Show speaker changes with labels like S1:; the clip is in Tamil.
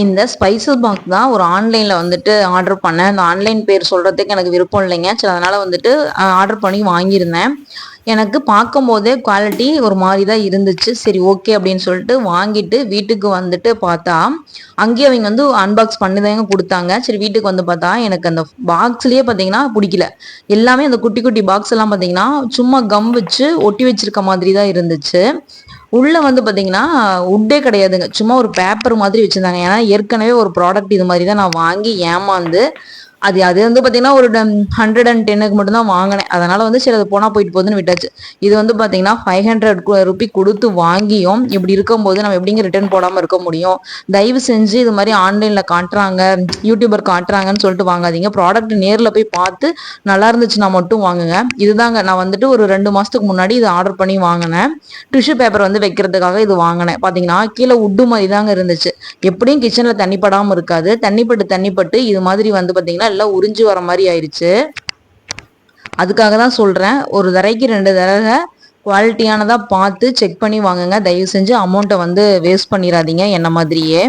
S1: இந்த ஸ்பைசஸ் பாக்ஸ் தான் ஒரு ஆன்லைனில் வந்துட்டு ஆர்டர் பண்ணேன். அந்த ஆன்லைன் பேர் சொல்கிறதுக்கு எனக்கு விருப்பம் இல்லைங்க. சரி, அதனால் வந்துட்டு ஆர்டர் பண்ணி வாங்கியிருந்தேன். எனக்கு பார்க்கும்போதே குவாலிட்டி ஒரு மாதிரி தான் இருந்துச்சு. சரி, ஓகே அப்படின்னு சொல்லிட்டு வாங்கிட்டு வீட்டுக்கு வந்துட்டு பார்த்தா, அங்கேயே அவங்க வந்து அன்பாக்ஸ் பண்ணி தாங்க கொடுத்தாங்க. சரி, வீட்டுக்கு வந்து பார்த்தா எனக்கு அந்த பாக்ஸ்லேயே பார்த்தீங்கன்னா பிடிக்கல. எல்லாமே அந்த குட்டி குட்டி பாக்ஸ் எல்லாம் பார்த்தீங்கன்னா சும்மா கம் வச்சு ஒட்டி வச்சிருக்க மாதிரி தான் இருந்துச்சு. உள்ள வந்து பார்த்தீங்கன்னா, உட்டே கிடையாதுங்க. சும்மா ஒரு பேப்பர் மாதிரி வச்சிருந்தாங்க. ஏன்னா, ஏற்கனவே ஒரு ப்ராடக்ட் இது மாரி தான் நான் வாங்கி ஏமாந்து, அது அது வந்து பார்த்தீங்கன்னா, ஒரு 110க்கு மட்டும் தான் வாங்குனேன். அதனால வந்து சரி அது போனா போயிட்டு போகுதுன்னு விட்டாச்சு. இது வந்து பார்த்தீங்கன்னா, 500 ரூபி குடுத்து வாங்கியும், இப்படி இருக்கும்போது நம்ம எப்படிங்க ரிட்டர்ன் போடாம இருக்க முடியும்? தயவு செஞ்சு இது மாரி ஆன்லைன்ல காட்டுறாங்க, யூடியூபர் காட்டுறாங்கன்னு சொல்லிட்டு வாங்காதீங்க. ப்ராடக்ட் நேர்ல போய் பார்த்து நல்லா இருந்துச்சுன்னா மட்டும் வாங்குங்க. இதுதாங்க நான் வந்துட்டு ஒரு 2 மாசத்துக்கு முன்னாடி இத ஆர்டர் பண்ணி வாங்குனேன். டிஷ்யூ பேப்பர் வந்து வைக்கிறதுக்காக இது வாங்கினேன். பார்த்தீங்கன்னா, கீழ உட்டு மாரி தாங்க இருந்துச்சு. எப்படியும் கிச்சன்ல தண்ணி படாம இருக்காது. தண்ணி பட்டு இது மாதிரி வந்து பார்த்தீங்கன்னா, எல்லாம் உறிஞ்சு வர மாரி ஆயிருச்சு. அதுக்காக தான் சொல்றேன். ஒரு தடவைக்கு 2 தடவ குவாலிட்டியானதா பார்த்து செக் பண்ணி வாங்குங்க. தயவு செஞ்சு அமௌண்ட்ட வந்து வேஸ்ட் பண்ணிறாதீங்க என்ன மாதிரியே.